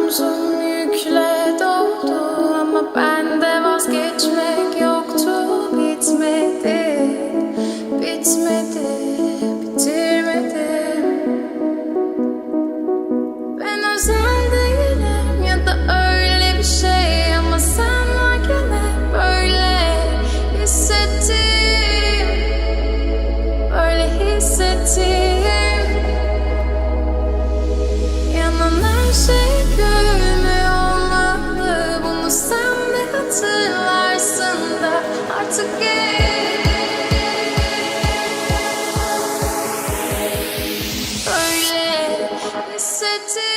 omzum yükle doldu ama bende vazgeçmek yoktu. Bitmedi, bitmedi, bitirmedim. Ben özel değilim ya da öyle bir şey ama sen varken hep böyle hissettim, böyle hissettim. Yanan her şey gülme olmalı, bunu sen de hatırlarsın da artık böyle hissettim.